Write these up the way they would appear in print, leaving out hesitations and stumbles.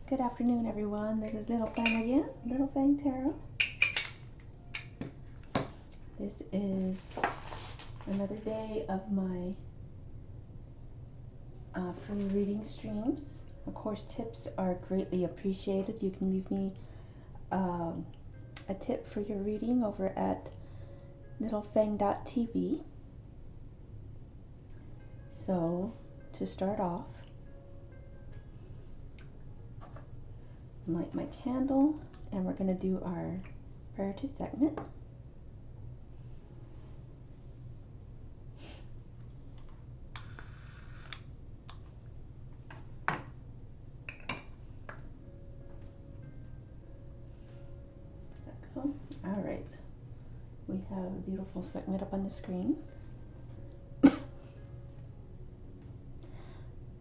Good afternoon, everyone. This is Little Fang again, Little Fang Tarot. This is another day of my free reading streams. Of course, tips are greatly appreciated. You can leave me a tip for your reading over at littlefang.tv. So, to start off, light my candle, and we're going to do our prayer to segment. All right, we have a beautiful segment up on the screen.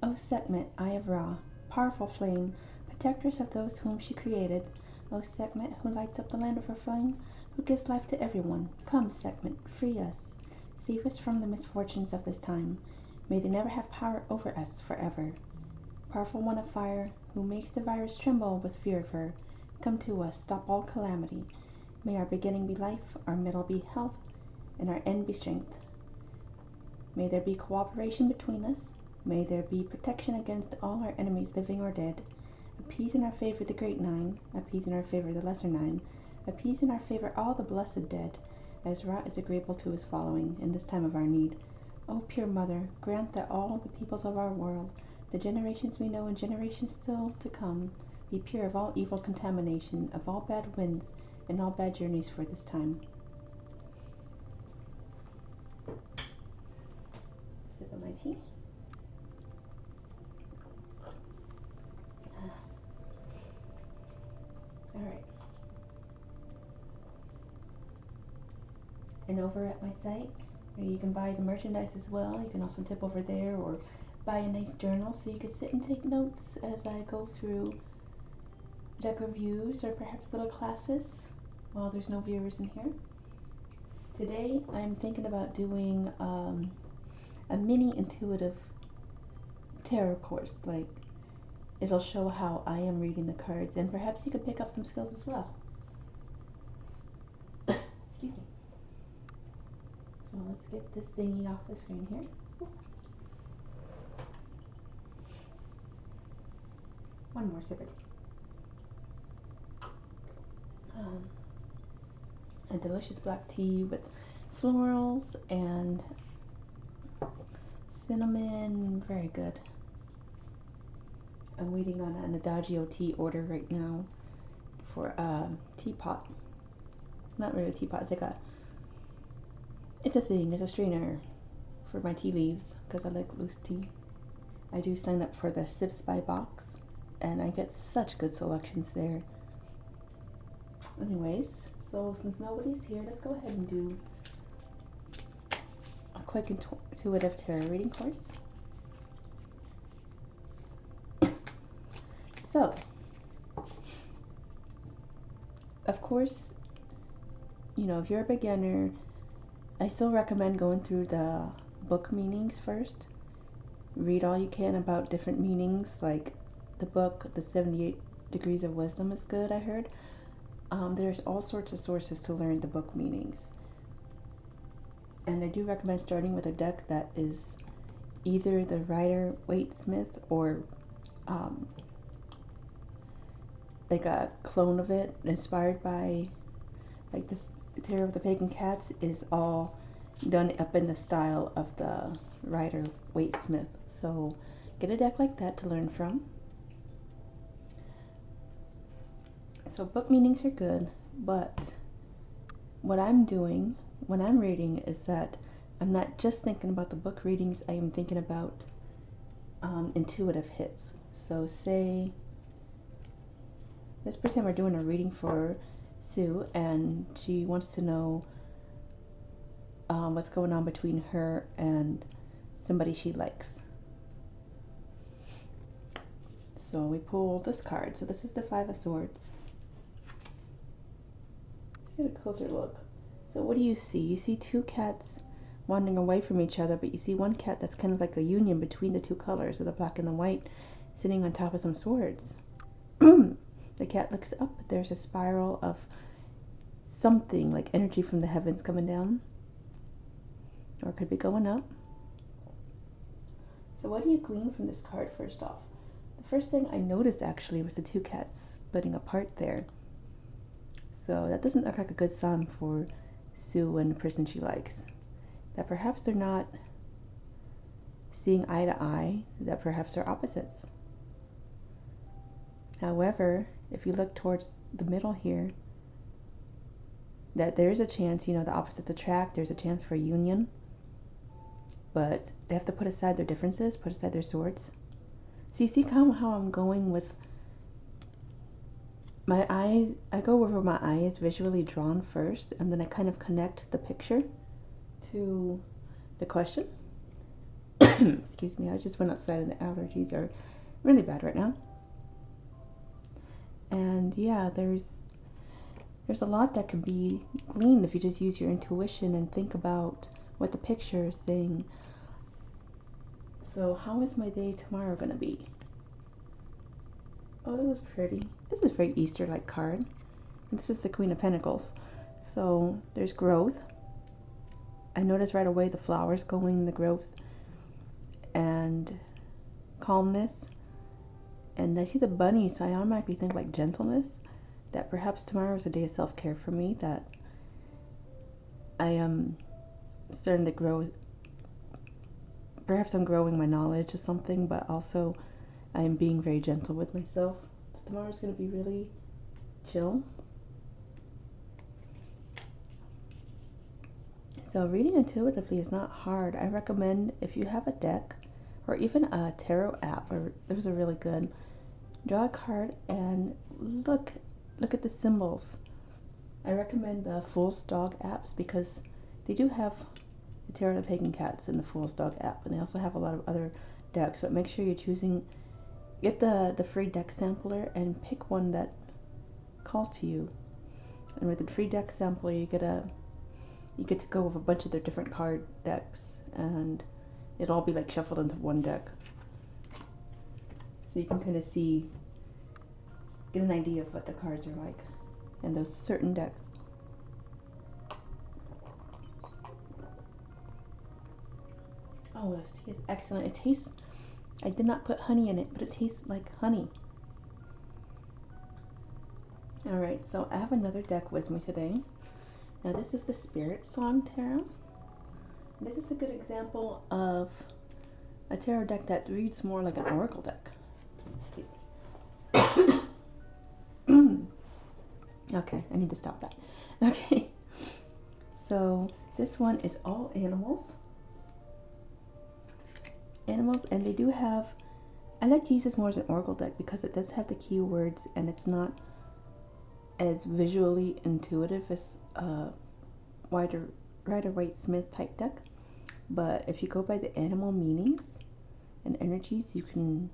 O segment, Eye of Ra, powerful flame, protectress of those whom she created. O segment, who lights up the land of her flame, who gives life to everyone. Come, segment, free us. Save us from the misfortunes of this time. May they never have power over us forever. Powerful one of fire, who makes the virus tremble with fear of her. Come to us, stop all calamity. May our beginning be life, our middle be health, and our end be strength. May there be cooperation between us. May there be protection against all our enemies, living or dead. Appease in our favor the great nine, appease in our favor the lesser nine, appease in our favor all the blessed dead, as Ra is agreeable to his following in this time of our need. O pure Mother, grant that all the peoples of our world, the generations we know and generations still to come, be pure of all evil contamination, of all bad winds, and all bad journeys for this time. Sip of my tea. All right. And over at my site, you can buy the merchandise as well. You can also tip over there or buy a nice journal so you can sit and take notes as I go through deck reviews or perhaps little classes while there's no viewers in here. Today I'm thinking about doing a mini intuitive tarot course. Like, it'll show how I am reading the cards, and perhaps you could pick up some skills as well. Excuse me. So let's get this thingy off the screen here. One more sip of tea. A delicious black tea with florals and cinnamon. Very good. I'm waiting on an Adagio tea order right now for a teapot. Not really a teapot, it's a thing, it's a strainer for my tea leaves because I like loose tea. I do sign up for the Sips by Box and I get such good selections there. Anyways, so since nobody's here, let's go ahead and do a quick intuitive tarot reading course. So, of course, if you're a beginner, I still recommend going through the book meanings first. Read all you can about different meanings, like the book, The 78 Degrees of Wisdom is good, I heard. There's all sorts of sources to learn the book meanings. And I do recommend starting with a deck that is either the Rider-Waite-Smith or like a clone of it, inspired by, like, this Tarot of the Pagan Cats is all done up in the style of the Rider-Waite-Smith. So get a deck like that to learn from. So book meanings are good, but what I'm doing when I'm reading is that I'm not just thinking about the book readings, I am thinking about intuitive hits. So say, let's pretend we're doing a reading for Sue and she wants to know what's going on between her and somebody she likes. So we pull this card. So this is the Five of Swords. Let's get a closer look. So what do you see? You see two cats wandering away from each other, but you see one cat that's kind of like a union between the two colors of the black and the white, sitting on top of some swords. The cat looks up, but there's a spiral of something like energy from the heavens coming down, or it could be going up. So what do you glean from this card first off? The first thing I noticed actually was the two cats splitting apart there. So that doesn't look like a good sign for Sue and the person she likes. That perhaps they're not seeing eye to eye, that perhaps they're opposites. However, if you look towards the middle here, that there is a chance, the opposites attract, there's a chance for union, but they have to put aside their differences, put aside their swords. So you see how I'm going with my eyes, I go over my eye is visually drawn first, and then I kind of connect the picture to the question. Excuse me, I just went outside and the allergies are really bad right now. And yeah, there's a lot that can be gleaned if you just use your intuition and think about what the picture is saying. So how is my day tomorrow going to be? Oh, this is pretty. This is a very Easter-like card. This is the Queen of Pentacles. So there's growth. I notice right away the flowers going, the growth, and calmness. And I see the bunny, so I automatically think like gentleness. That perhaps tomorrow is a day of self-care for me, that I am starting to grow. Perhaps I'm growing my knowledge of something, but also I am being very gentle with myself. So tomorrow's going to be really chill. So reading intuitively is not hard. I recommend if you have a deck or even a tarot app, or there's a really good, draw a card and look at the symbols. I recommend the Fool's Dog apps because they do have the Tarot of Pagan Cats in the Fool's Dog app, and they also have a lot of other decks. But make sure you're choosing, get the free deck sampler and pick one that calls to you. And with the free deck sampler, you get to go with a bunch of their different card decks, and it'll all be like shuffled into one deck. So you can kind of get an idea of what the cards are like in those certain decks. Oh, this tea is excellent. It tastes, I did not put honey in it, but it tastes like honey. Alright, so I have another deck with me today. Now this is the Spiritsong Tarot. This is a good example of a tarot deck that reads more like an oracle deck. Excuse me. Okay, I need to stop that. Okay, so this one is all animals. And they do have, I like to use this more as an oracle deck because it does have the keywords and it's not as visually intuitive as a Rider-Waite-Smith type deck. But if you go by the animal meanings and energies, you can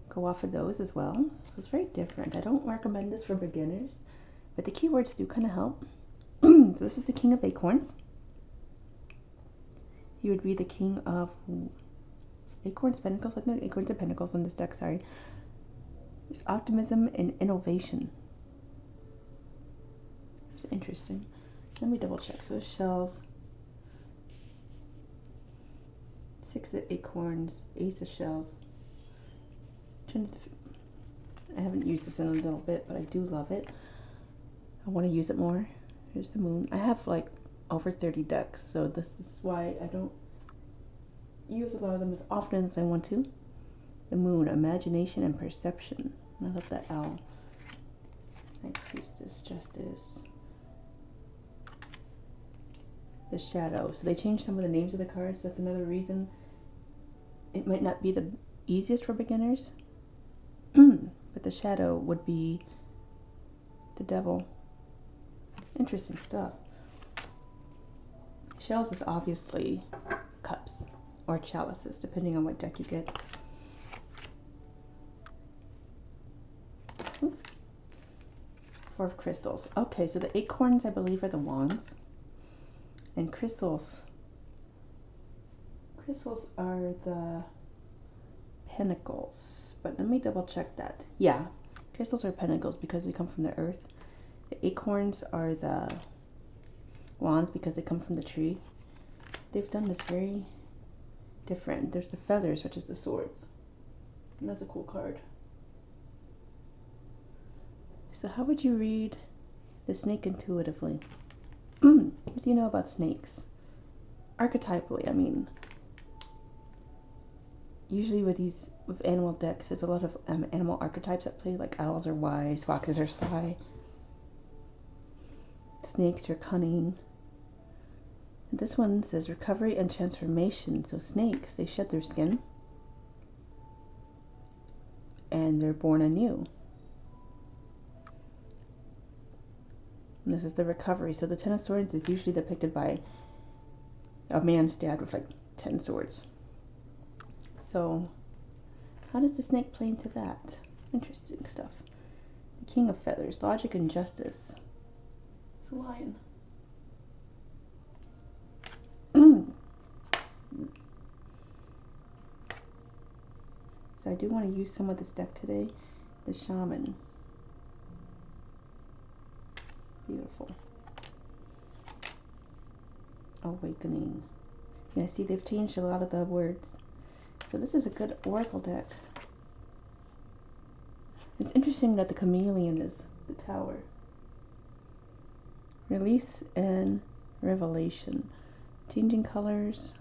go off of those as well. So it's very different. I don't recommend this for beginners, but the keywords do kind of help. So this is the King of Acorns. He would be the King of Acorns, Pentacles. I think Acorns and Pentacles on this deck, sorry. There's optimism and innovation. It's interesting. Let me double check. So shells, 6 of acorns, ace of shells. I haven't used this in a little bit, but I do love it. I want to use it more. Here's the moon. I have like over 30 decks, so this is why I don't use a lot of them as often as I want to. The moon, imagination and perception. I love that owl. High Priestess, Justice. The Shadow. So they changed some of the names of the cards. That's another reason it might not be the easiest for beginners. But the Shadow would be the Devil. Interesting stuff. Shells is obviously cups or chalices, depending on what deck you get. Oops. 4 of crystals. Okay, so the acorns, I believe, are the wands. And crystals are the pentacles. But let me double check that. Yeah, Crystals are pentacles because they come from the earth. The acorns are the wands because they come from the tree. They've done this very different. There's the feathers, which is the swords. And that's a cool card. So how would you read the snake intuitively? What do you know about snakes? Archetypally, I mean, usually with animal decks, there's a lot of animal archetypes at play, like owls are wise, foxes are sly, snakes are cunning. And this one says recovery and transformation. So snakes, they shed their skin and they're born anew. And this is the recovery. So the Ten of Swords is usually depicted by a man stabbed with like 10 swords. So how does the snake play into that? Interesting stuff. The King of Feathers, logic and justice. It's a lion. So I do want to use some of this deck today. The Shaman. Beautiful. Awakening. Yeah, see, they've changed a lot of the words. So this is a good oracle deck. It's interesting that the chameleon is the Tower. Release and revelation. Changing colors.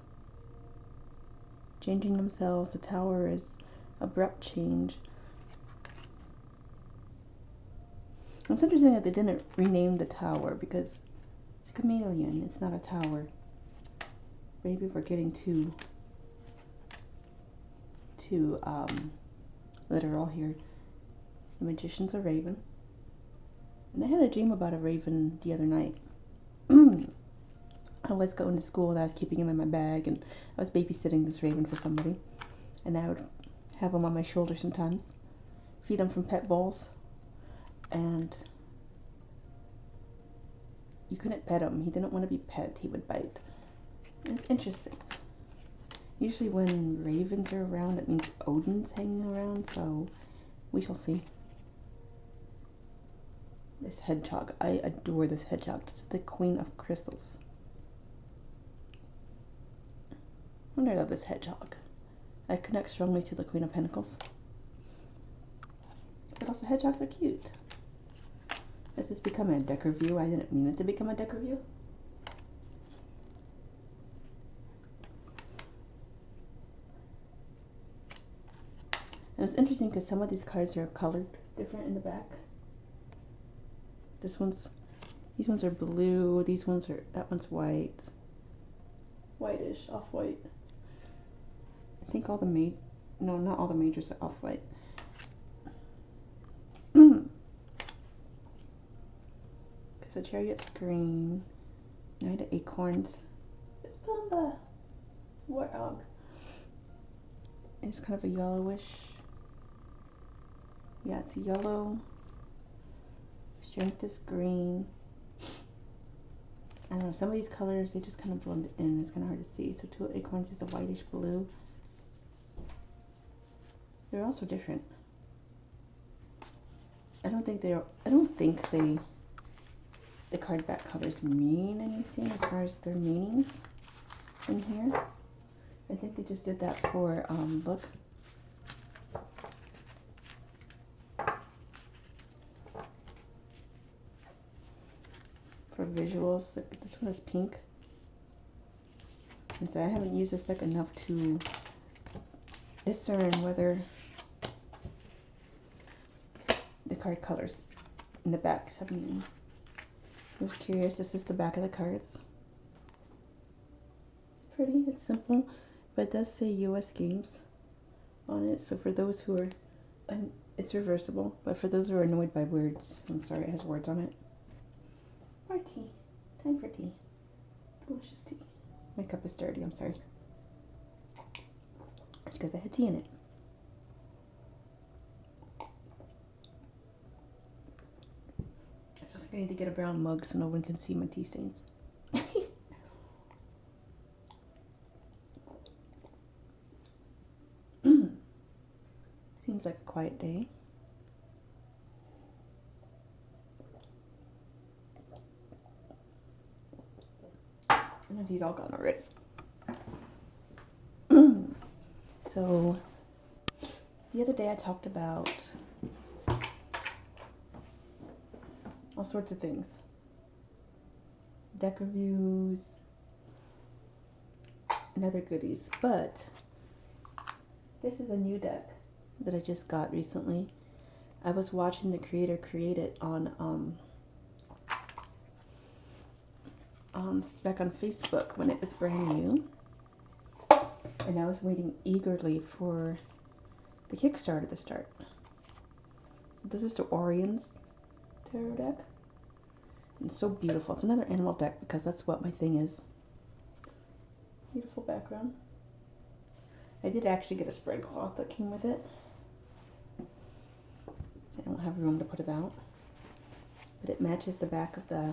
Changing themselves. The Tower is abrupt change. It's interesting that they didn't rename the Tower because it's a chameleon, it's not a tower. Maybe we're getting too literal here. The Magician's a raven. And I had a dream about a raven the other night. I was going to school and I was keeping him in my bag and I was babysitting this raven for somebody. And I would have him on my shoulder sometimes. Feed him from pet bowls. And you couldn't pet him. He didn't want to be pet. He would bite. Interesting. Usually when ravens are around, it means Odin's hanging around, so we shall see. This hedgehog. I adore this hedgehog. It's the Queen of Crystals. I wonder, I love this hedgehog. I connect strongly to the Queen of Pentacles. But also hedgehogs are cute. This is becoming a deck review. I didn't mean it to become a deck review. And it's interesting because some of these cards are colored different in the back. These ones are blue. These ones are, that one's white. Whitish, off-white. I think all the no, not all the majors are off-white. So Chariot's green. Knight of Acorns. It's Pumbaa. Warthog. It's kind of a yellowish. Yeah, it's yellow. Strength is green. I don't know, some of these colors, they just kind of blend in. It's kind of hard to see. So Two of Acorns is a whitish blue. They're also different. I don't think the card back covers mean anything as far as their meanings in here. I think they just did that for look. For visuals. This one is pink. And so I haven't used this deck enough to discern whether the card colors in the back have meaning. I was curious. This is the back of the cards. It's pretty, it's simple, but it does say US Games on it. So for those who are, it's reversible, but for those who are annoyed by words, I'm sorry, it has words on it. More tea. Time for tea. Delicious tea. My cup is dirty, I'm sorry. It's because I had tea in it. I need to get a brown mug so no one can see my tea stains. Seems like a quiet day. if he's all gone already. So, the other day I talked about all sorts of things. Deck reviews and other goodies. But this is a new deck that I just got recently. I was watching the creator create it on back on Facebook when it was brand new. And I was waiting eagerly for the Kickstarter to start. So this is the Oriens tarot deck. And it's so beautiful. It's another animal deck because that's what my thing is. Beautiful background. I did actually get a spray cloth that came with it. I don't have room to put it out. But it matches the back of the...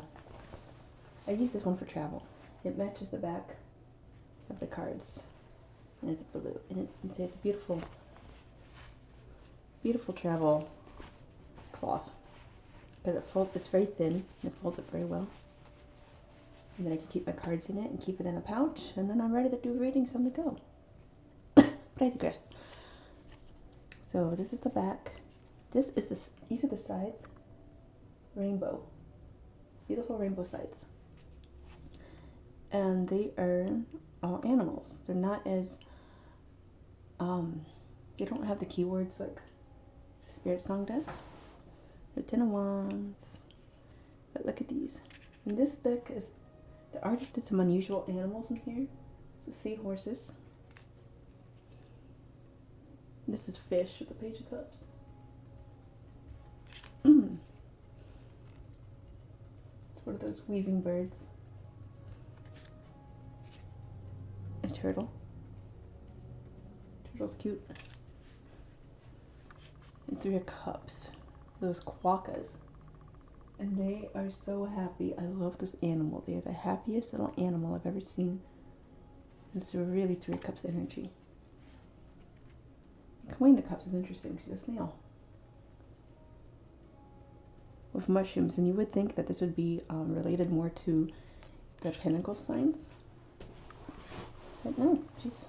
I use this one for travel. It matches the back of the cards. And it's blue. And it's a beautiful, beautiful travel cloth. Because it's very thin. And it folds it very well. And then I can keep my cards in it and keep it in a pouch. And then I'm ready to do readings on the go. But I digress. So this is the back. These are the sides. Rainbow. Beautiful rainbow sides. And they are all animals. They're not as, they don't have the keywords like Spiritsong does. They're 10 of Wands. But look at these. And this deck is, the artist did some unusual animals in here. So seahorses. This is fish with the Page of Cups. It's one of those weaving birds. A turtle. Turtle's cute. And 3 of Cups. Those quokkas. And they are so happy. I love this animal. They are the happiest little animal I've ever seen. And it's really 3 of Cups energy. Queen of Cups is interesting. She's a snail. With mushrooms. And you would think that this would be related more to the Pentacle signs. But no, she's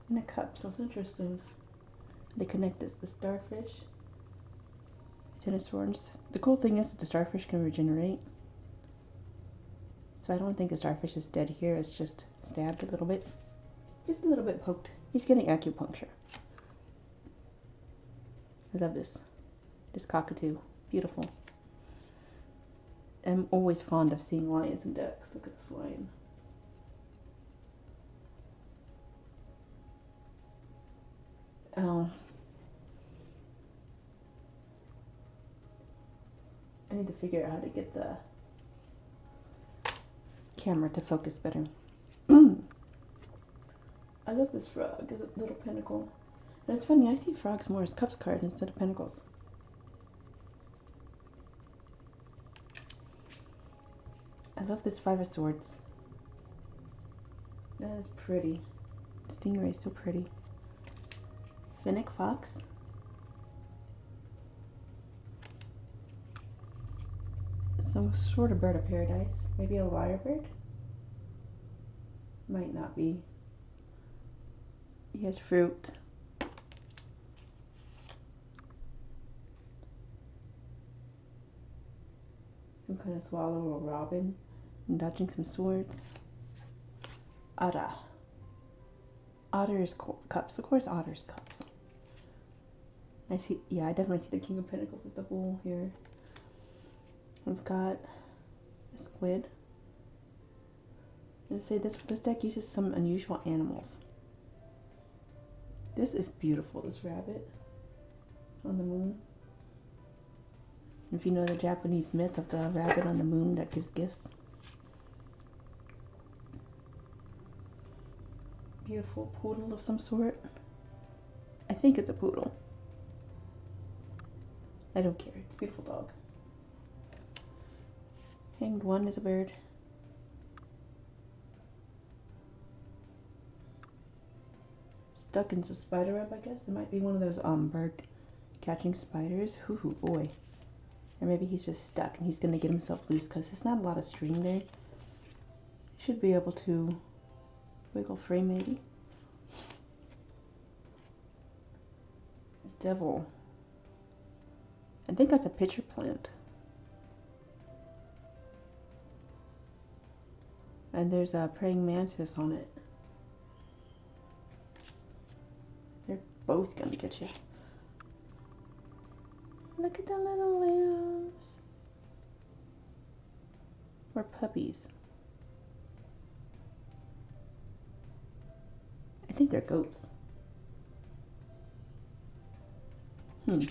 in a cup, so it's interesting. They connect this, the starfish, Ten of Swords. The cool thing is that the starfish can regenerate. So I don't think the starfish is dead here, it's just stabbed a little bit. Just a little bit poked. He's getting acupuncture. I love this. This cockatoo. Beautiful. I'm always fond of seeing lions in decks. Look at this lion. Oh. I need to figure out how to get the camera to focus better. I love this frog. It's a little pentacle. And it's funny, I see frogs more as cups cards instead of pentacles. I love this 5 of Swords. That is pretty. Stingray is so pretty. Fennec Fox. Some sort of bird of paradise. Maybe a lyrebird? Might not be. He has fruit. Some kind of swallow or robin. And dodging some swords. Otter. Otter's cups. Of course, Otter's cups. I see. Yeah, I definitely see the King of Pentacles as the Bull here. We've got a squid. And say this deck uses some unusual animals. This is beautiful. This rabbit on the moon. If you know the Japanese myth of the rabbit on the moon that gives gifts. Beautiful poodle of some sort. I think it's a poodle. I don't care. It's a beautiful dog. Hanged One is a bird. Stuck in some spider web, I guess. It might be one of those bird catching spiders. Hoo boy. Or maybe he's just stuck and he's gonna get himself loose because there's not a lot of string there. should be able to wiggle free, maybe. Devil. I think that's a pitcher plant. And there's a praying mantis on it. They're both gonna get you. Look at the little lambs. Or puppies. I think they're goats. Meerkats.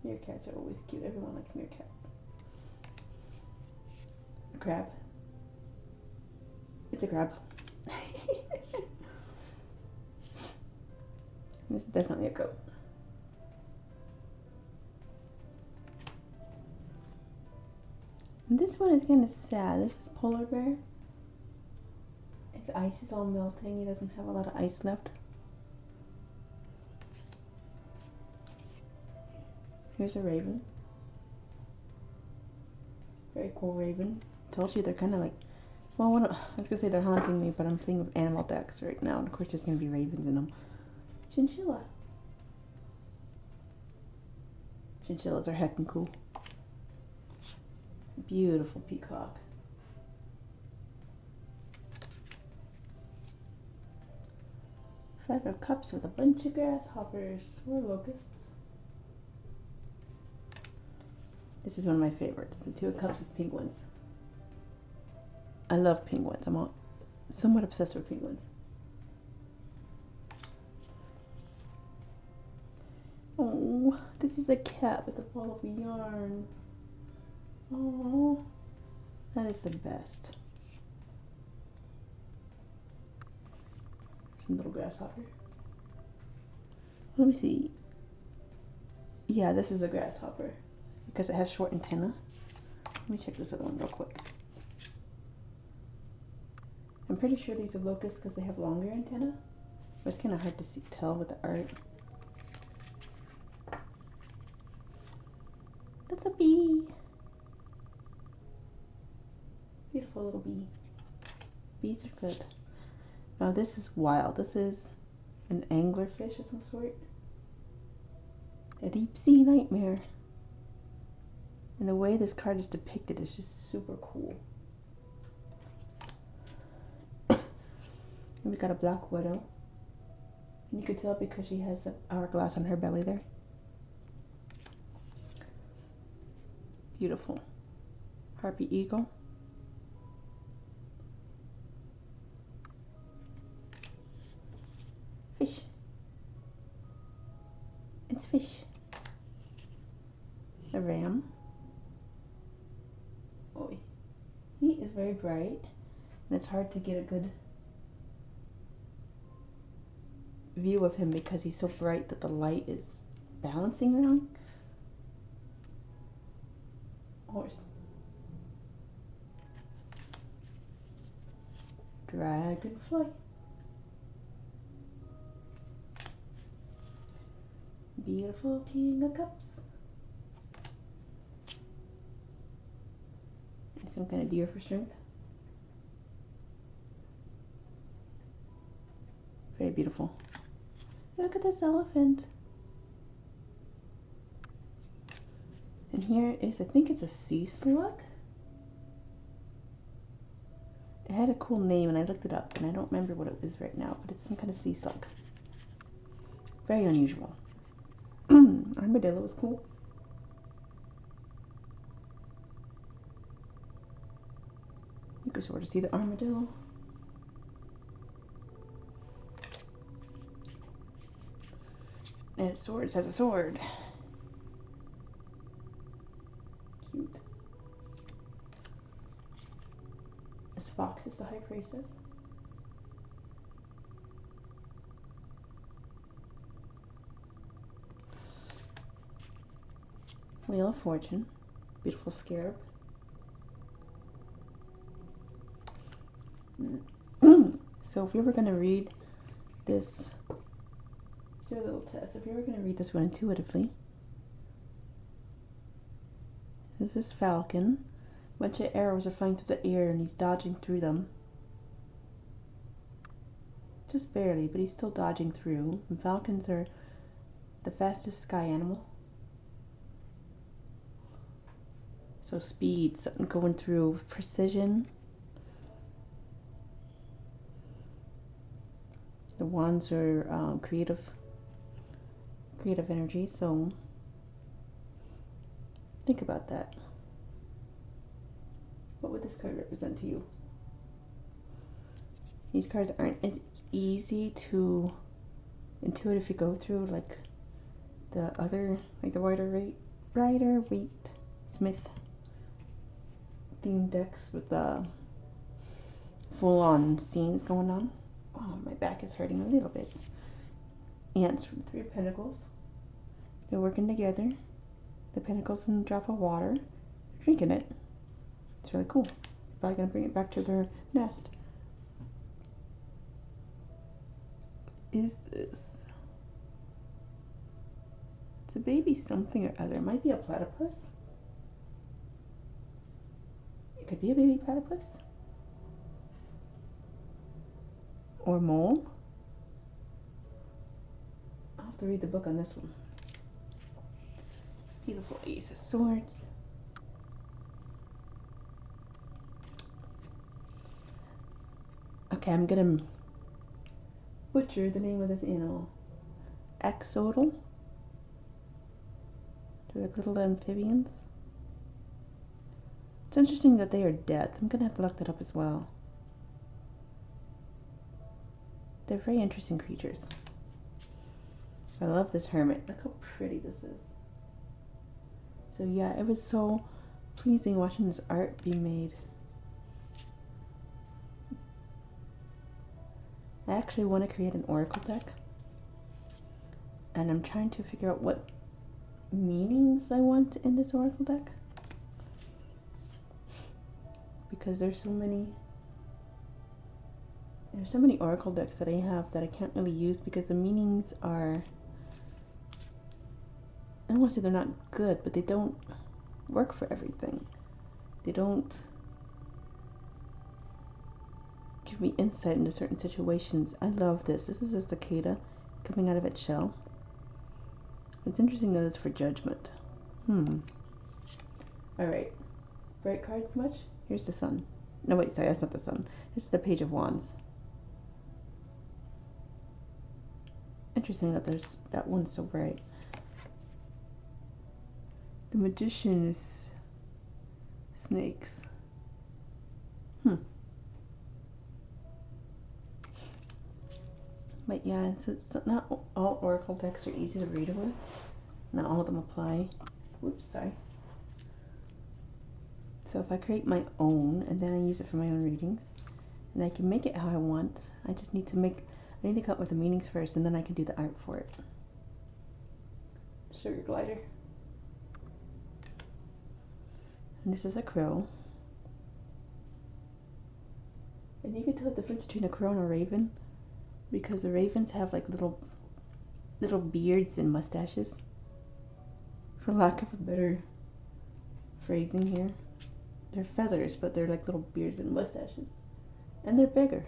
Meerkats are always cute. Everyone likes meerkats. A crab. It's a crab. This is definitely a goat. And this one is kind of sad. This is polar bear. His ice is all melting. He doesn't have a lot of ice left. Here's a raven. Very cool raven. Told you they're kind of like, well, I was gonna say they're haunting me, but I'm thinking of animal decks right now, and of course there's gonna be ravens in them. Chinchilla. Chinchillas are heckin' cool. Beautiful peacock. Five of Cups with a bunch of grasshoppers or locusts. This is one of my favorites. The Two of Cups is penguins. I love penguins. I'm somewhat obsessed with penguins. Oh, this is a cat with a ball of yarn. Oh, that is the best. Some little grasshopper. Let me see. Yeah, this is a grasshopper because it has short antenna. Let me check this other one real quick. I'm pretty sure these are locusts because they have longer antenna. But it's kind of hard to tell with the art. That's a bee. Beautiful little bee. Bees are good. Now this is wild. This is an anglerfish of some sort. A deep sea nightmare. And the way this card is depicted is just super cool. And we got a black widow. And you could tell because she has an hourglass on her belly there. Beautiful. Harpy eagle. Fish. It's fish. A ram. Oh, he is very bright, and it's hard to get a good view of him because he's so bright that the light is balancing around. Horse. Dragonfly. Beautiful King of Cups. And some kind of deer for strength. Very beautiful. Look at this elephant. And here is, I think it's a sea slug. It had a cool name and I looked it up and I don't remember what it is right now, but it's some kind of sea slug. Very unusual. Armadillo is cool. You can sort of see the armadillo. And its sword has a sword. Cute. This fox is the high priestess. Wheel of Fortune. Beautiful scarab. So if you were going to read this, let's do a little test. If you were going to read this one intuitively, There's this falcon. A bunch of arrows are flying through the air and he's dodging through them. Just barely, but he's still dodging through. And falcons are the fastest sky animal. So speed, something going through, precision. The wands are creative energy, so think about that. What would this card represent to you? These cards aren't as easy to intuitively go through like the other, like the Rider Waite Smith themed decks with the full-on scenes going on. Oh, my back is hurting a little bit. Ants from Three of Pentacles. They're working together. The pentacles in a drop of water. They're drinking it. It's really cool. They're probably going to bring it back to their nest. Is this? It's a baby something or other. It might be a platypus. It could be a baby platypus. Or mole. I'll have to read the book on this one. Beautiful Ace of Swords. Okay, I'm gonna butcher the name of this animal. Axolotl. They're like little amphibians. It's interesting that they are dead. I'm gonna have to look that up as well. They're very interesting creatures. I love this hermit. Look how pretty this is. So yeah, it was so pleasing watching this art be made. I actually want to create an oracle deck. And I'm trying to figure out what meanings I want in this oracle deck. Because there's so many oracle decks that I have that I can't really use because the meanings are, I don't want to say they're not good, but they don't work for everything. They don't give me insight into certain situations. I love this. This is a cicada coming out of its shell. It's interesting that it's for judgment. Alright. Bright cards much? Here's the sun. No, wait, sorry, that's not the sun. This is the Page of Wands. Interesting that there's that one's so bright. The Magician is snakes. But yeah, so it's not all oracle decks are easy to read with. Not all of them apply. Oops, sorry. So if I create my own and then I use it for my own readings, and I can make it how I want, I just need to come up with the meanings first, and then I can do the art for it. Sugar glider. And this is a crow. And you can tell the difference between a crow and a raven, because the ravens have like little beards and mustaches, for lack of a better phrasing here. They're feathers, but they're like little beards and mustaches. And they're bigger.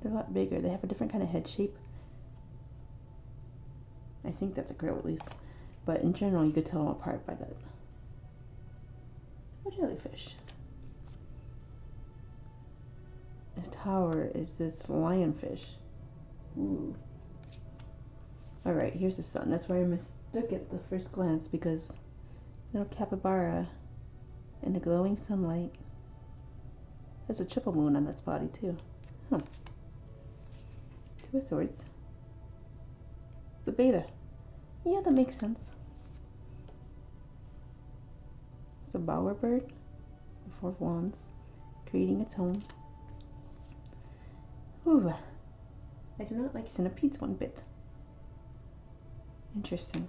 They're a lot bigger. They have a different kind of head shape. I think that's a crow at least. But in general, you could tell them apart by that. A jellyfish. The tower is this lionfish. Ooh. Alright, here's the sun. That's why I mistook it the first glance, because little capybara in the glowing sunlight. There's a triple moon on its body too. Huh. Two of Swords. It's a beta. Yeah, that makes sense. It's a bowerbird. The Four of Wands. Creating its home. Ooh. I do not like centipedes one bit. Interesting.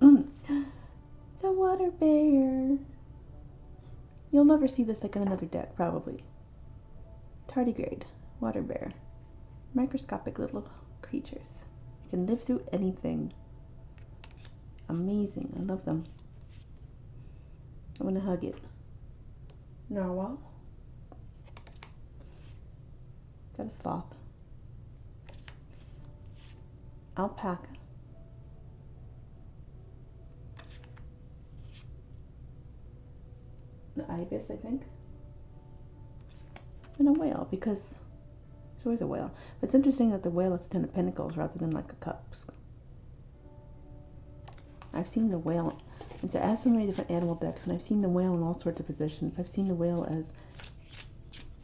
It's a water bear. You'll never see this like in another deck, probably. Tardigrade, water bear. Microscopic little creatures. You can live through anything. Amazing. I love them. I want to hug it. Narwhal. Got a sloth. Alpaca. An ibis, I think. And a whale, because there's always a whale. But it's interesting that the whale is a 10 of pentacles rather than like a cups. I've seen the whale. And so I have so many different animal decks, and I've seen the whale in all sorts of positions. I've seen the whale as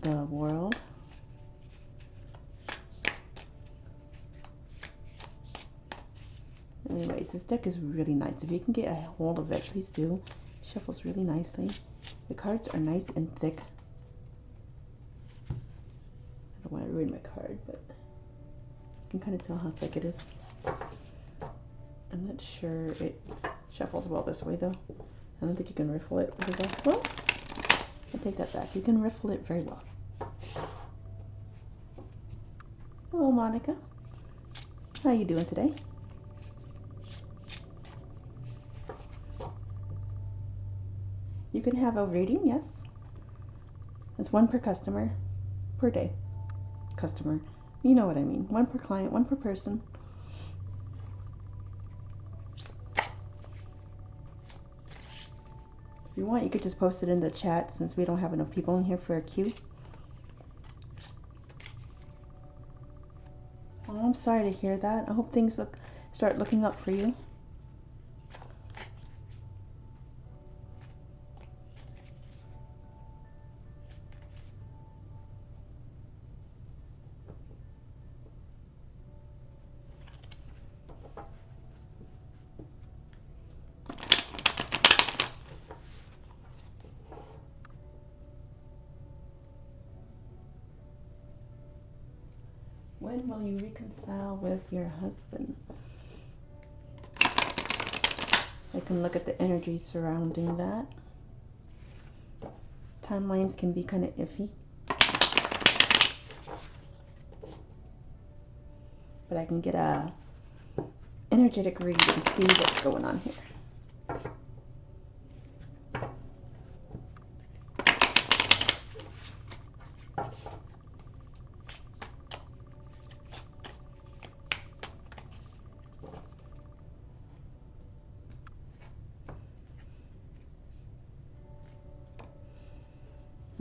the world. Anyways, this deck is really nice. If you can get a hold of it, please do. It shuffles really nicely. The cards are nice and thick. I don't want to ruin my card, but you can kind of tell how thick it is. I'm not sure it shuffles well this way, though. I don't think you can riffle it very well. Well, I take that back. You can riffle it very well. Hello, Monica. How are you doing today? You can have a reading, yes. It's one per customer, per day. Customer. You know what I mean. One per client, one per person. If you want, you could just post it in the chat since we don't have enough people in here for a queue. Oh, I'm sorry to hear that. I hope things start looking up for you. When will you reconcile with your husband? I can look at the energy surrounding that. Timelines can be kind of iffy. But I can get a energetic read and see what's going on here.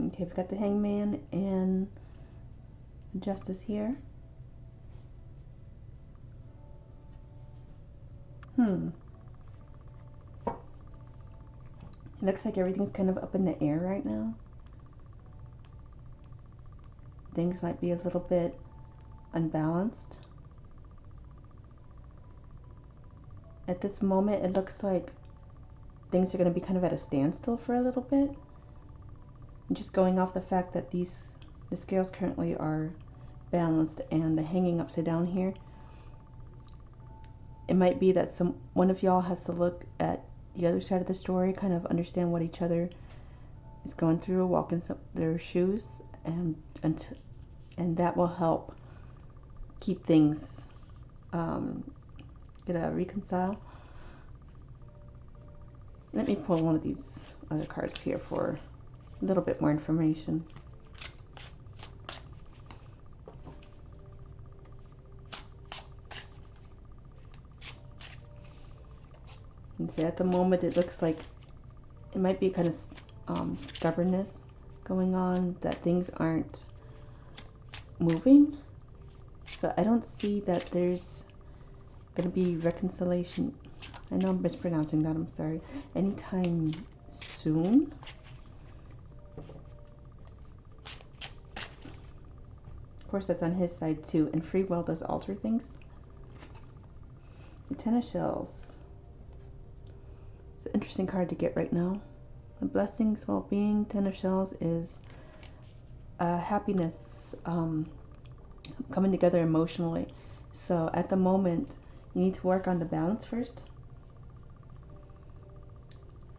Okay, we've got the Hangman and Justice here. Looks like everything's kind of up in the air right now. Things might be a little bit unbalanced. At this moment, it looks like things are going to be kind of at a standstill for a little bit. And just going off the fact that the scales currently are balanced and the hanging upside down here, it might be that one of y'all has to look at the other side of the story, kind of understand what each other is going through, walk in their shoes, and that will help keep things reconcile. Let me pull one of these other cards here for a little bit more information. And see, at the moment it looks like it might be kind of stubbornness going on, that things aren't moving. So I don't see that there's going to be reconciliation. I know I'm mispronouncing that, I'm sorry. Anytime soon. Of course, that's on his side too, and free will does alter things. The Ten of Shells. It's an interesting card to get right now. The Blessings, well-being. Ten of Shells is happiness, coming together emotionally. So at the moment, you need to work on the balance first.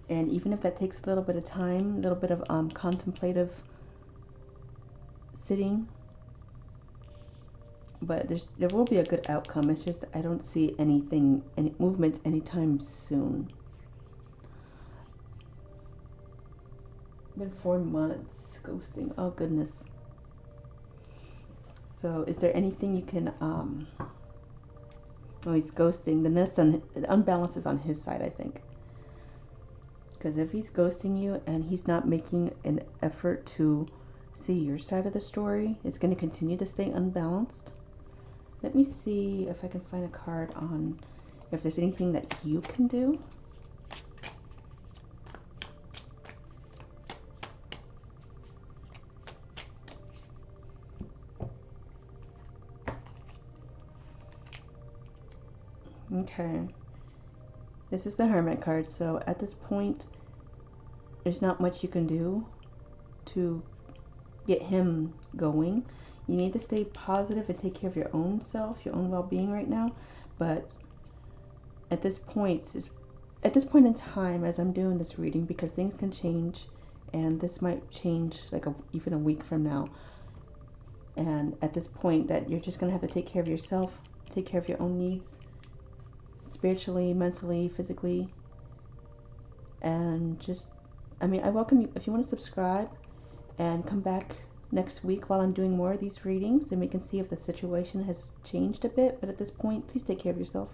And even if that takes a little bit of time, a little bit of contemplative sitting, but there will be a good outcome. It's just I don't see any movement anytime soon. Been 4 months ghosting. Oh goodness. So is there anything you can oh, he's ghosting. Then that's the unbalance is on his side, I think. Because if he's ghosting you and he's not making an effort to see your side of the story, it's going to continue to stay unbalanced. Let me see if I can find a card on if there's anything that you can do. Okay. This is the Hermit card, so at this point, there's not much you can do to get him going. You need to stay positive and take care of your own self, your own well-being right now. But at this point in time, as I'm doing this reading, because things can change, and this might change like even a week from now. And at this point, that you're just gonna have to take care of yourself, take care of your own needs, spiritually, mentally, physically, and just, I welcome you if you want to subscribe and come back next week while I'm doing more of these readings, and we can see if the situation has changed a bit. But at this point, please take care of yourself.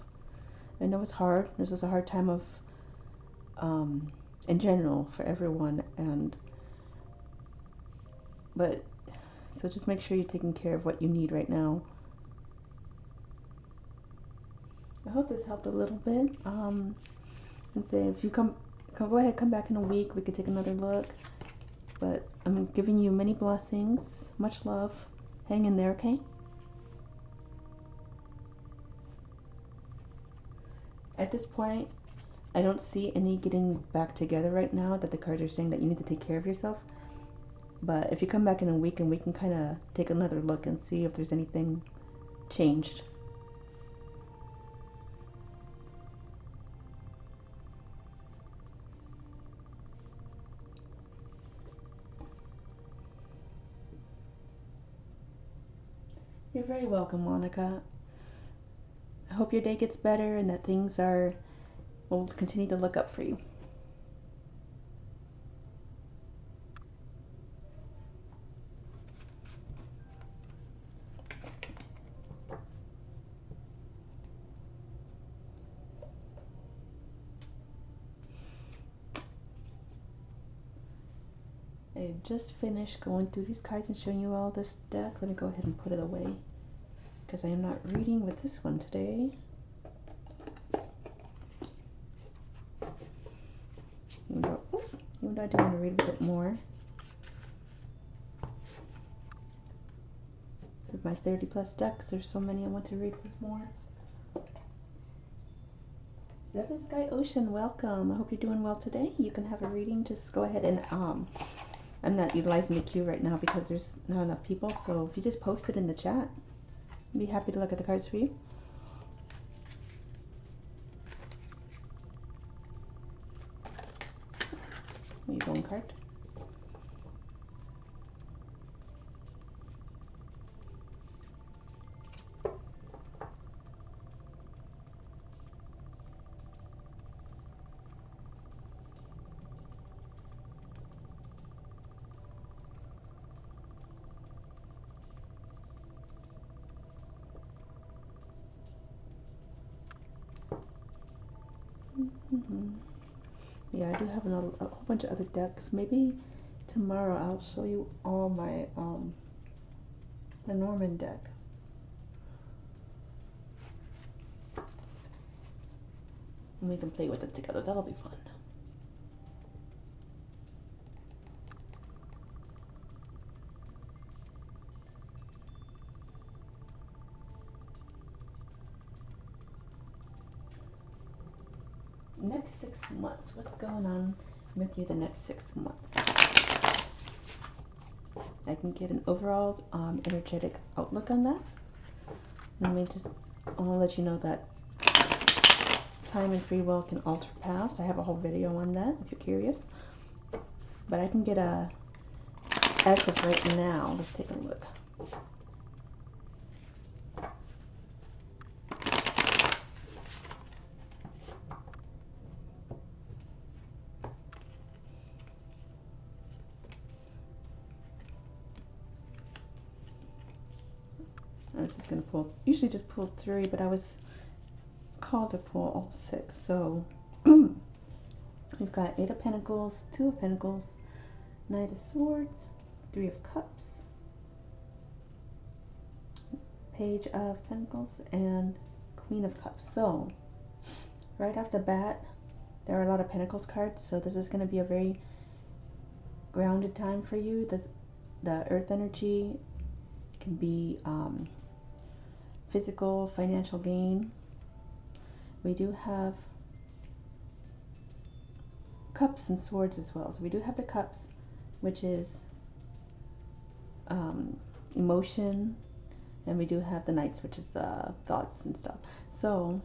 I know it's hard. This is a hard time of in general for everyone, but so just make sure you're taking care of what you need right now. I hope this helped a little bit. And say if you go ahead, come back in a week. We could take another look. But I'm giving you many blessings, much love. Hang in there, okay? At this point, I don't see any getting back together right now. That the cards are saying that you need to take care of yourself. But if you come back in a week, and we can kind of take another look and see if there's anything changed. You're very welcome, Monica. I hope your day gets better and that things will continue to look up for you. I just finished going through these cards and showing you all this deck. Let me go ahead and put it away, because I am not reading with this one today. Even though I do want to read a bit more. With my 30 plus decks, there's so many I want to read with more. Seven Sky Ocean, welcome. I hope you're doing well today. You can have a reading. Just go ahead and I'm not utilizing the queue right now because there's not enough people. So if you just post it in the chat, I'd be happy to look at the cards for you. Use one card. Yeah, I do have a whole bunch of other decks. Maybe tomorrow I'll show you all my the Norman deck. And we can play with it together. That'll be fun. Next 6 months. What's going on with you the next 6 months? I can get an overall energetic outlook on that. I'll let you know that time and free will can alter paths. I have a whole video on that if you're curious. But I can get as of right now, let's take a look. I was just going to pull, usually just pull 3, but I was called to pull all 6. So we've got 8 of Pentacles, 2 of Pentacles, Knight of Swords, 3 of Cups, Page of Pentacles, and Queen of Cups. So right off the bat, there are a lot of Pentacles cards, so this is going to be a very grounded time for you. The Earth energy can be physical, financial gain. We do have Cups and Swords as well. So we do have the Cups, which is emotion, and we do have the Knights, which is the thoughts and stuff. So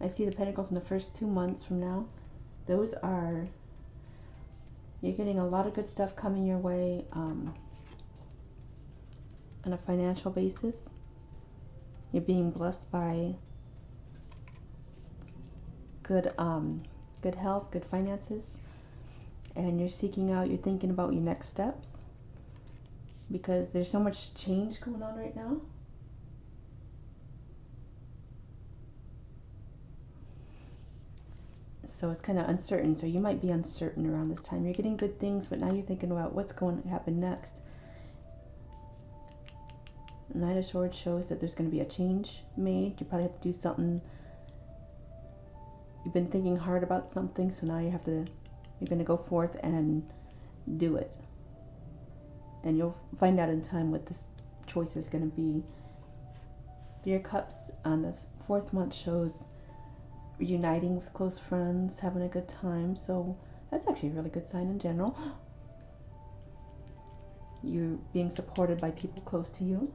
I see the Pentacles in the first 2 months from now. Those are, you're getting a lot of good stuff coming your way on a financial basis. You're being blessed by good health, good finances, and you're seeking out, you're thinking about your next steps, because there's so much change going on right now. So it's kind of uncertain. So you might be uncertain around this time. You're getting good things, but now you're thinking about what's going to happen next. Knight of Swords shows that there's going to be a change made. You probably have to do something. You've been thinking hard about something, so now you're going to go forth and do it. And you'll find out in time what this choice is going to be. 3 of Cups on the 4th month shows reuniting with close friends, having a good time. So that's actually a really good sign in general. You're being supported by people close to you.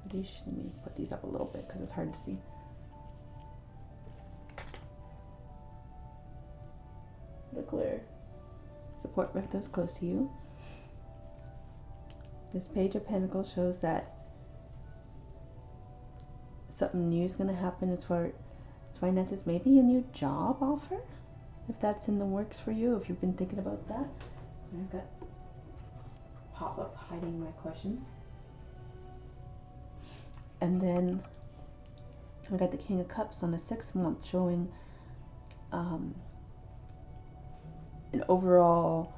Let me put these up a little bit because it's hard to see. The clear support with those close to you. This Page of Pentacles shows that something new is going to happen as far as finances. Maybe a new job offer, if that's in the works for you, if you've been thinking about that. I've got pop-up hiding my questions. And then I've got the King of Cups on the 6th month showing an overall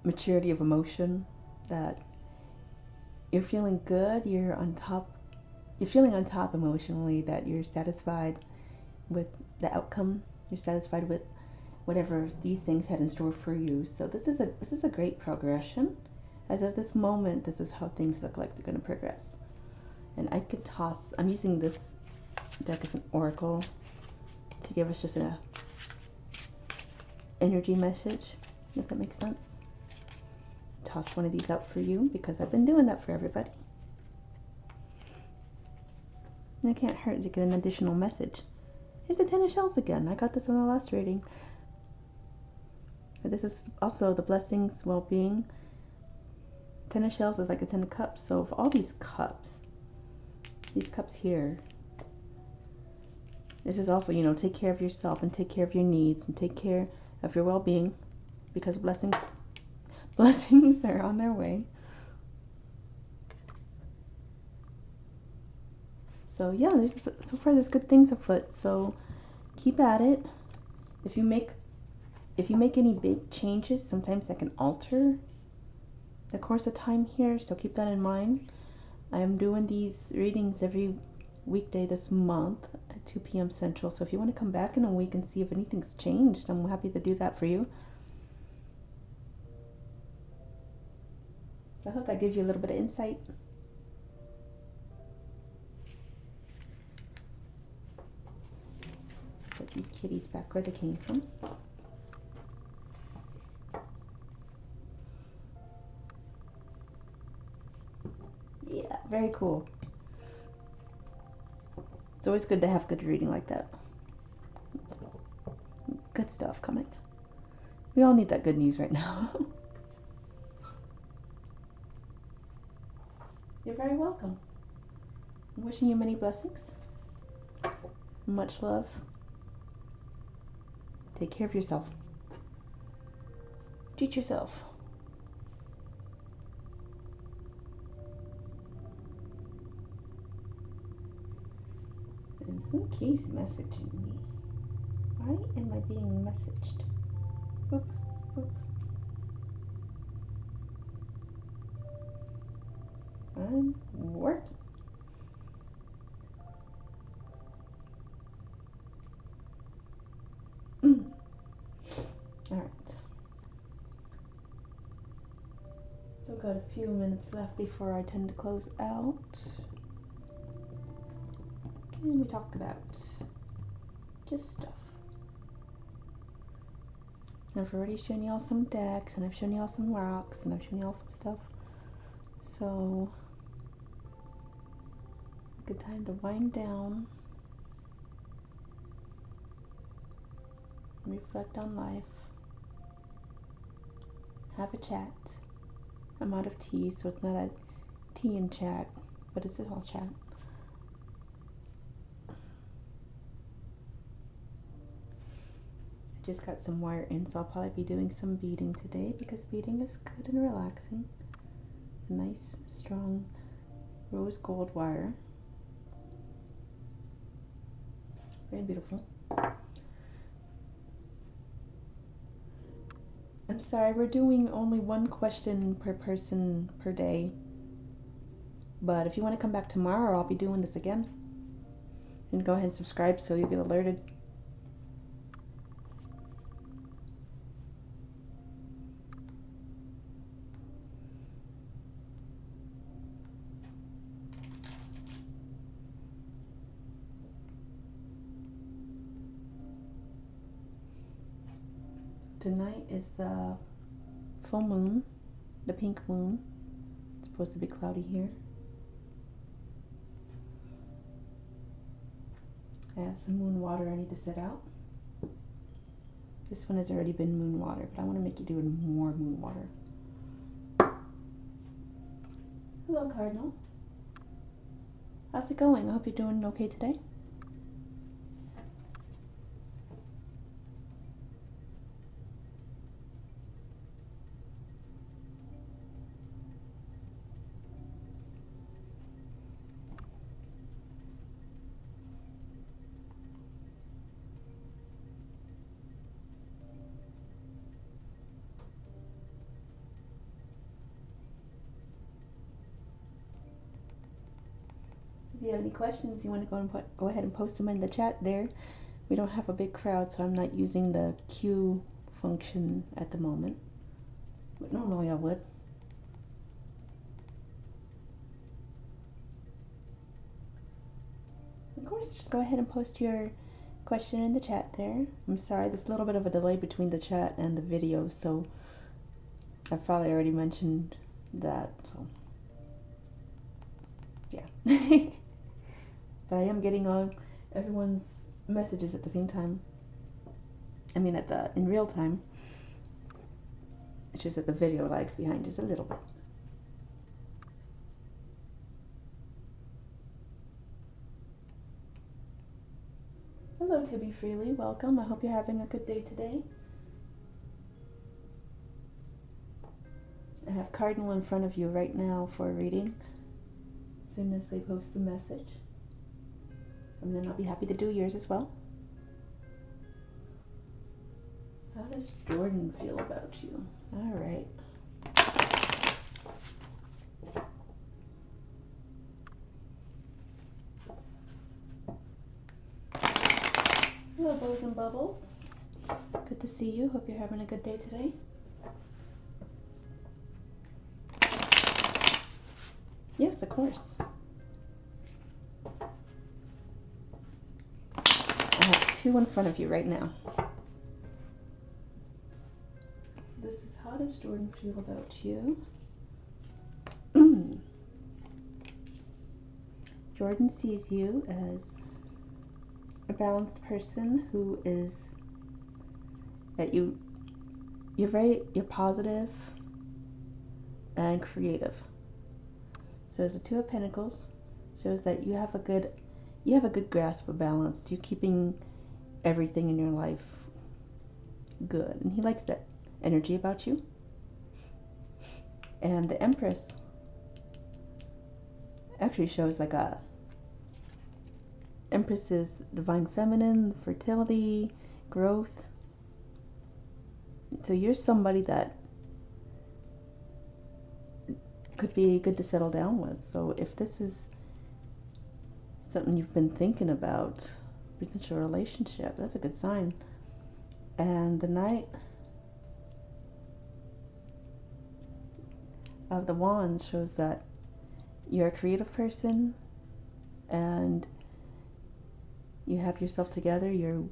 maturity of emotion, that you're feeling good, you're on top, you're feeling on top emotionally, that you're satisfied with the outcome, you're satisfied with whatever these things had in store for you. So this is a great progression. As of this moment, this is how things look like they're going to progress. And I could toss, I'm using this deck as an oracle to give us just a energy message, if that makes sense. Toss one of these out for you, because I've been doing that for everybody. And it can't hurt to get an additional message. Here's the 10 of Shells again. I got this on the last reading. But this is also the blessings, well-being. 10 of Shells is like a 10 of Cups. So of all these cups here, this is also, you know, take care of yourself and take care of your needs and take care of your well-being, because blessings are on their way. So yeah, so far there's good things afoot. So keep at it. If you make any big changes, sometimes that can alter the course of time here. So keep that in mind. I am doing these readings every weekday this month at 2 p.m. Central. So if you want to come back in a week and see if anything's changed, I'm happy to do that for you. I hope that gives you a little bit of insight. Put these kitties back where they came from. Yeah, very cool. It's always good to have good reading like that. Good stuff coming. We all need that good news right now. You're very welcome. I'm wishing you many blessings. Much love. Take care of yourself. Treat yourself. Who keeps messaging me? Why am I being messaged? Boop, boop. I'm working. Alright. So we've got a few minutes left before I tend to close out. What can we talk about? Just stuff. I've already shown y'all some decks, and I've shown y'all some rocks, and I've shown y'all some stuff. So, good time to wind down, reflect on life, have a chat. I'm out of tea, so it's not a tea and chat, but it's a whole chat. I just got some wire in, so I'll probably be doing some beading today because beading is good and relaxing. A nice, strong rose gold wire. Very beautiful. I'm sorry, we're doing only one question per person per day. But if you want to come back tomorrow, I'll be doing this again. And go ahead and subscribe so you'll get alerted. Tonight is the full moon, the pink moon. It's supposed to be cloudy here. I have some moon water I need to set out. This one has already been moon water, but I want to make you do more moon water. Hello, Cardinal. How's it going? I hope you're doing okay today. If you have any questions, you want to go ahead and post them in the chat there. We don't have a big crowd, so I'm not using the queue function at the moment. But normally I would. Of course, just go ahead and post your question in the chat there. I'm sorry, there's a little bit of a delay between the chat and the video, so I've probably already mentioned that. So yeah. But I am getting all everyone's messages at the same time. I mean, in real time. It's just that the video lags behind just a little bit. Hello, To Be Freely. Welcome. I hope you're having a good day today. I have Cardinal in front of you right now for a reading. As soon as they post the message. And then I'll be happy to do yours as well. How does Jordan feel about you? All right. Hello, Bows and Bubbles. Good to see you. Hope you're having a good day today. Yes, of course. I have two in front of you right now. This is how does Jordan feel about you? Jordan sees you as a balanced person who is that you're positive and creative. So as the Two of Pentacles shows that you have a good grasp of balance. You're keeping everything in your life good, and he likes that energy about you. And the Empress actually shows like a Empress is divine feminine, fertility, growth. So you're somebody that could be good to settle down with. So if this is something you've been thinking about, potential relationship, that's a good sign. And the Knight of the Wands shows that you're a creative person and you have yourself together. You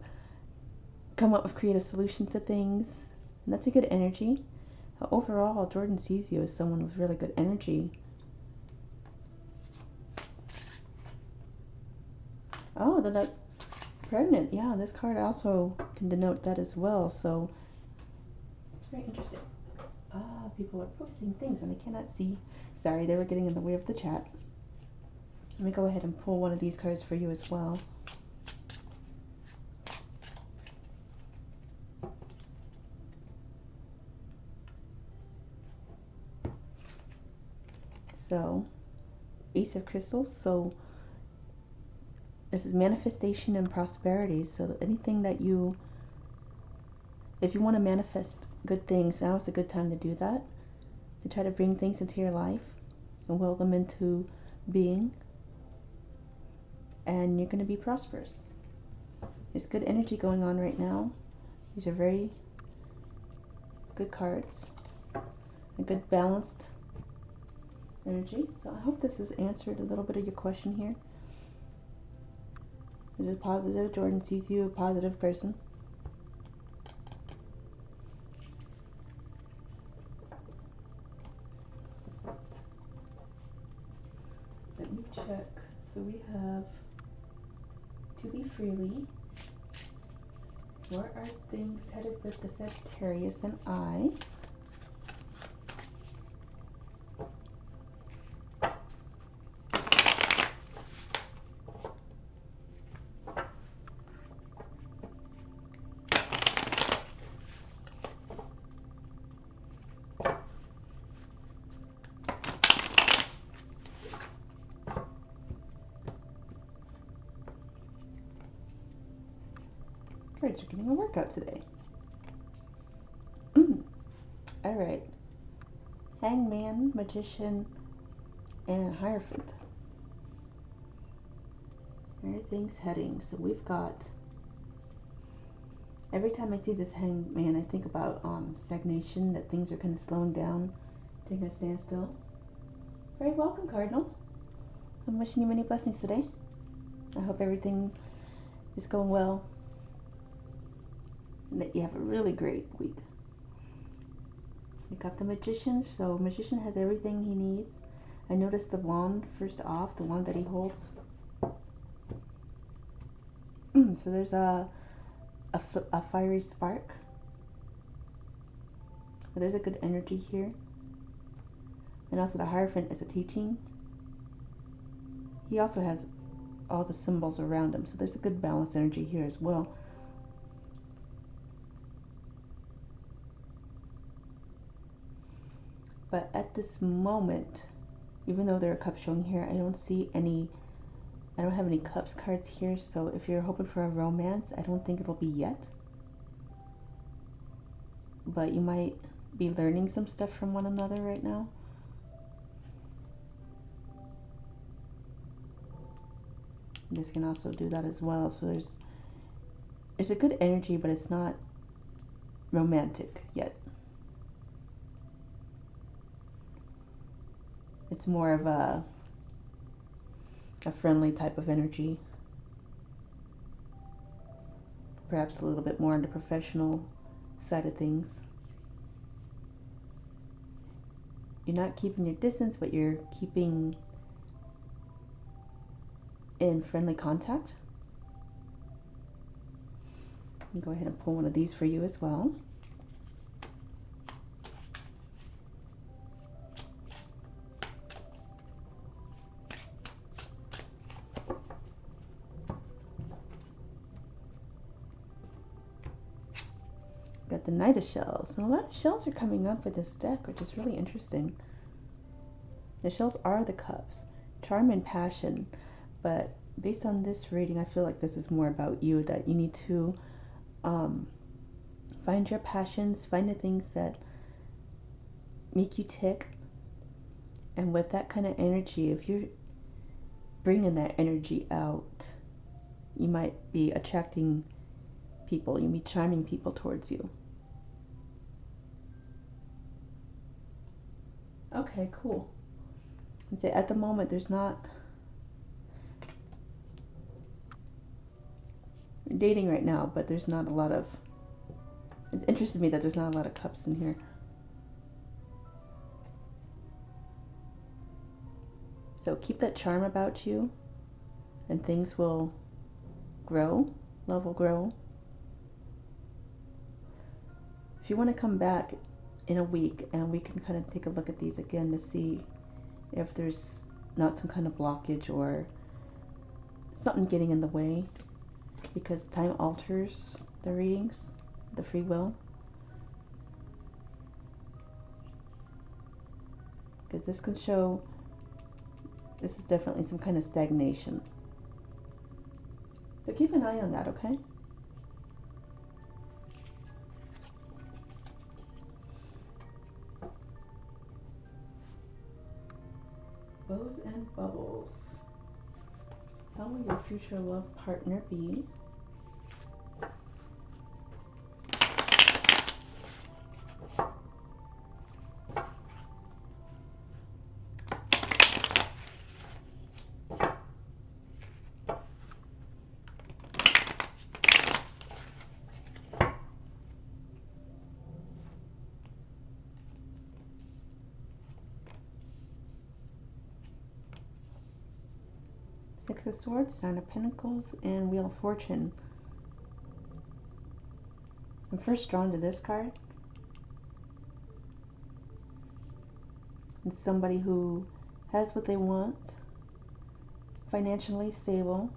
come up with creative solutions to things, and that's a good energy. Overall, Jordan sees you as someone with really good energy. Oh, the pregnant. Yeah, this card also can denote that as well. So it's very interesting. People are posting things and I cannot see. Sorry, they were getting in the way of the chat. Let me go ahead and pull one of these cards for you as well. So, Ace of Crystals. So this is manifestation and prosperity. So anything that if you want to manifest good things, now is a good time to do that. To try to bring things into your life and will them into being. And you're going to be prosperous. There's good energy going on right now. These are very good cards. A good balanced energy. So I hope this has answered a little bit of your question here. This is positive. Jordan sees you a positive person. Let me check. So we have to be freely. Where are things headed with the Sagittarius and I? Cards are getting a workout today. Alright. Hangman, Magician, and Hierophant. Everything's heading. So we've got... Every time I see this Hangman, I think about stagnation, that things are kind of slowing down, taking a standstill. Very welcome, Cardinal. I'm wishing you many blessings today. I hope everything is going well. And that you have a really great week. We got the Magician, so Magician has everything he needs. I noticed the wand first off, the wand that he holds. So there's a fiery spark. There's a good energy here. And also the Hierophant is a teaching. He also has all the symbols around him, so there's a good balanced energy here as well. But at this moment, even though there are cups showing here, I don't have any cups cards here. So if you're hoping for a romance, I don't think it'll be yet. But you might be learning some stuff from one another right now. This can also do that as well. So there's a good energy, but it's not romantic yet. It's more of a friendly type of energy. Perhaps a little bit more on the professional side of things. You're not keeping your distance, but you're keeping in friendly contact. I'll go ahead and pull one of these for you as well. Got the Knight of Shells. And a lot of shells are coming up with this deck, which is really interesting. The shells are the cups. Charm and passion. But based on this reading, I feel like this is more about you, that you need to find your passions, find the things that make you tick. And with that kind of energy, if you're bringing that energy out, you might be attracting people, you'll be charming people towards you. Okay, cool. And say at the moment there's not dating right now, but there's not a lot of, it's interested me that there's not a lot of cups in here. So keep that charm about you and things will grow, love will grow. If you want to come back in a week and we can kind of take a look at these again to see if there's not some kind of blockage or something getting in the way, because time alters the readings, the free will. Because this can show this is definitely some kind of stagnation. But keep an eye on that, okay? Bows and bubbles. How will your future love partner be? Six of Swords, Nine of Pentacles, and Wheel of Fortune. I'm first drawn to this card. It's somebody who has what they want, financially stable.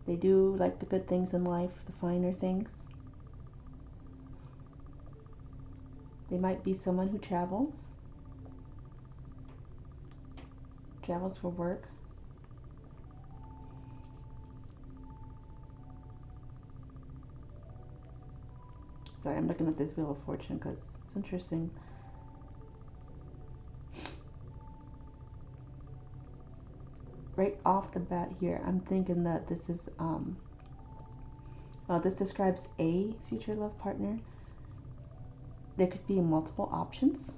They do like the good things in life, the finer things. They might be someone who travels for work. Sorry, I'm looking at this Wheel of Fortune because it's interesting. Right off the bat here, I'm thinking that this is, this describes a future love partner. There could be multiple options,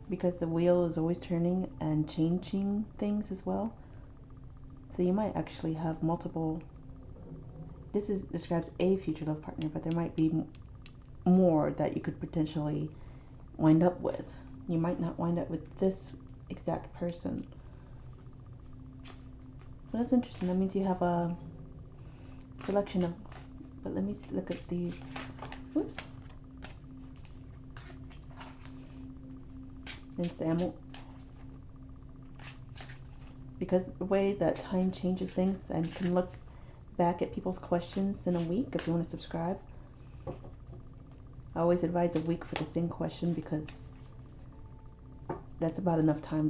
because the wheel is always turning and changing things as well. So you might actually have multiple. This describes a future love partner, but there might be more that you could potentially wind up with. You might not wind up with this exact person. Well, that's interesting. That means you have a selection of, but let me look at these. Whoops. And Sam, because the way that time changes things, and can look back at people's questions in a week if you want to subscribe. I always advise a week for the same question, because that's about enough time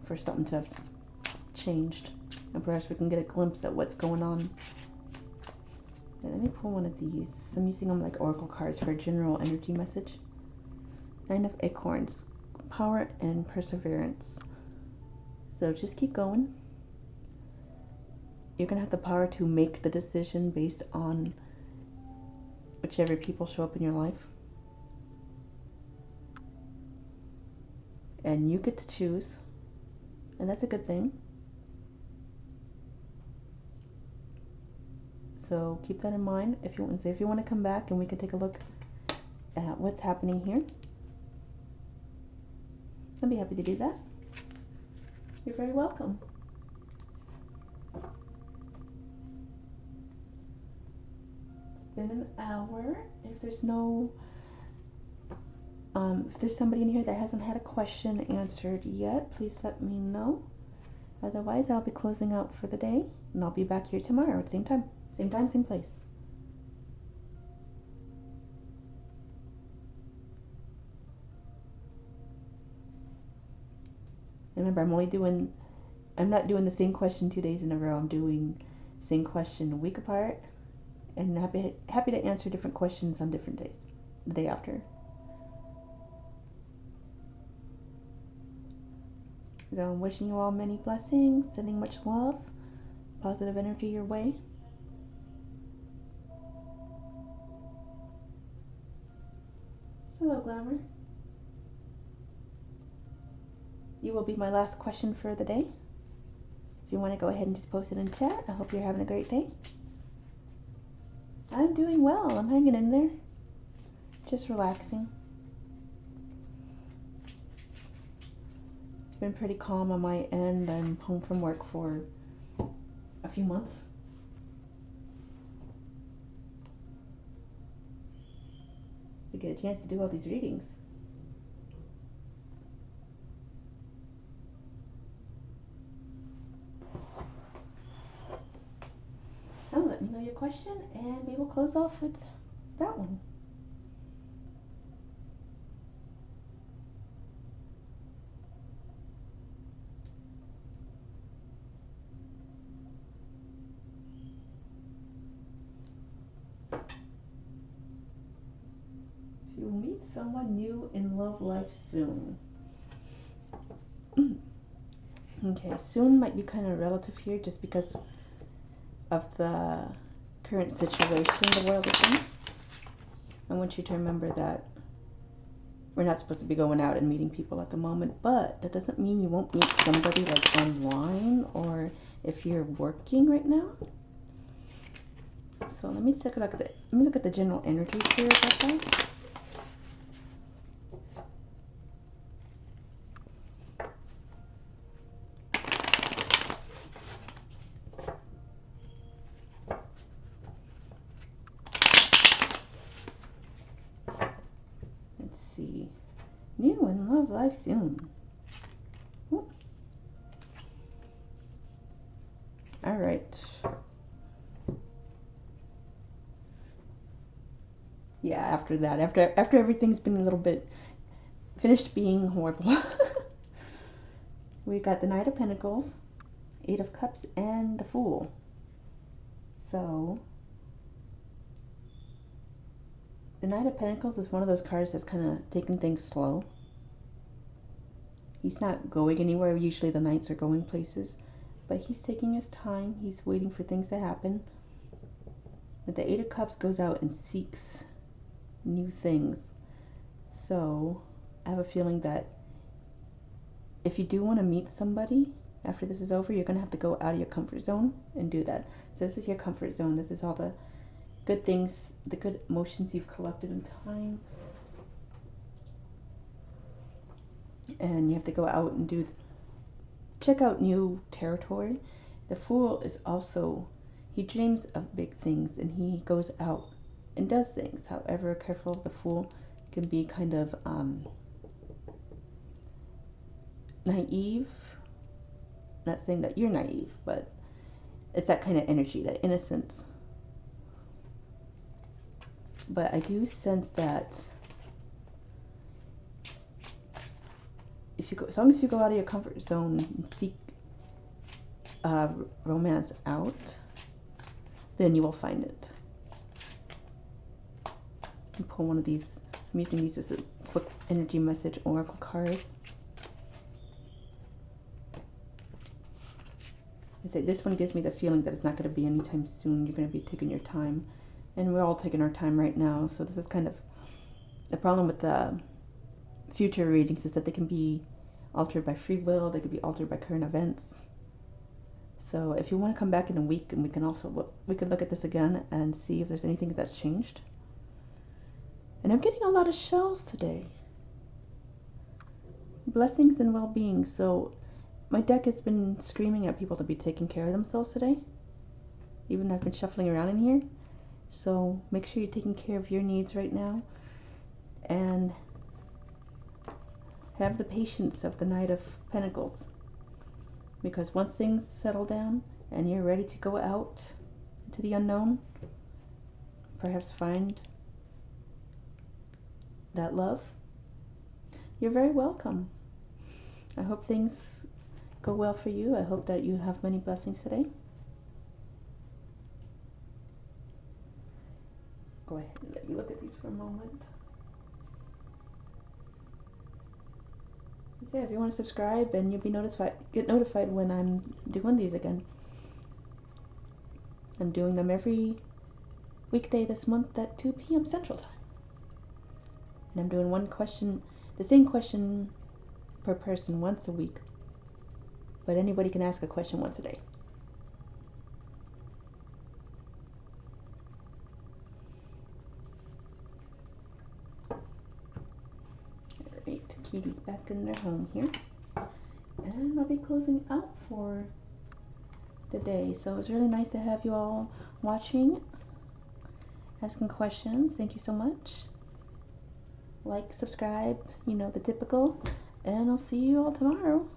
for something to have changed, and perhaps we can get a glimpse at what's going on. And let me pull one of these. I'm using them like oracle cards for a general energy message. Nine of Acorns. Power and perseverance. So just keep going. You're gonna have the power to make the decision based on whichever people show up in your life, and you get to choose, and that's a good thing. So keep that in mind. If you want to come back and we can take a look at what's happening here, I'd be happy to do that. You're very welcome. It's been an hour. If there's somebody in here that hasn't had a question answered yet, please let me know. Otherwise, I'll be closing out for the day, and I'll be back here tomorrow at the same time. Same time, same place. remember, I'm not doing the same question 2 days in a row. I'm doing the same question a week apart, and happy to answer different questions on different days, the day after. So I'm wishing you all many blessings, sending much love, positive energy your way. Hello, Glamour. You will be my last question for the day. If you want to go ahead and just post it in chat, I hope you're having a great day. I'm doing well. I'm hanging in there. Just relaxing. It's been pretty calm on my end. I'm home from work for a few months. We get a chance to do all these readings. Now let me know your question and we will close off with that one. If you meet someone new in love life soon. Okay, soon might be kind of relative here just because of the current situation the world is in. I want you to remember that we're not supposed to be going out and meeting people at the moment, but that doesn't mean you won't meet somebody like online or if you're working right now. So let me look at the general energies here about that. New in love life soon. Ooh. All right. Yeah, after that, after everything's been a little bit finished being horrible, we got the Knight of Pentacles, Eight of Cups, and the Fool. So the Knight of Pentacles is one of those cards that's kind of taking things slow. He's not going anywhere. Usually the Knights are going places, but he's taking his time. He's waiting for things to happen. But the Eight of Cups goes out and seeks new things. So I have a feeling that if you do want to meet somebody after this is over, you're going to have to go out of your comfort zone and do that. So this is your comfort zone. This is all the good things, the good emotions you've collected in time. And you have to go out and check out new territory. The Fool is also, he dreams of big things and he goes out and does things. However, careful, the Fool can be kind of naive. Not saying that you're naive, but it's that kind of energy, that innocence. But I do sense that if you go, as long as you go out of your comfort zone and seek romance out, then you will find it. You pull one of these. I'm using these as a quick energy message oracle card. I say this one gives me the feeling that it's not going to be anytime soon. You're going to be taking your time, and we're all taking our time right now. So this is kind of the problem with the future readings, is that they can be altered by free will. They could be altered by current events. So if you want to come back in a week, and we can look at this again and see if there's anything that's changed. And I'm getting a lot of shells today. Blessings and well-being. So my deck has been screaming at people to be taking care of themselves today. Even I've been shuffling around in here. So make sure you're taking care of your needs right now. And have the patience of the Knight of Pentacles. Because once things settle down and you're ready to go out into the unknown, perhaps find that love, you're very welcome. I hope things go well for you. I hope that you have many blessings today. Go ahead and let you look at these for a moment. So yeah, if you want to subscribe, and you'll be get notified when I'm doing these again. I'm doing them every weekday this month at 2 p.m. Central Time. And I'm doing the same question per person once a week. But anybody can ask a question once a day. Alright, Kitty's back in their home here. And I'll be closing out for the day. So it was really nice to have you all watching, asking questions. Thank you so much. Like, subscribe, the typical. And I'll see you all tomorrow.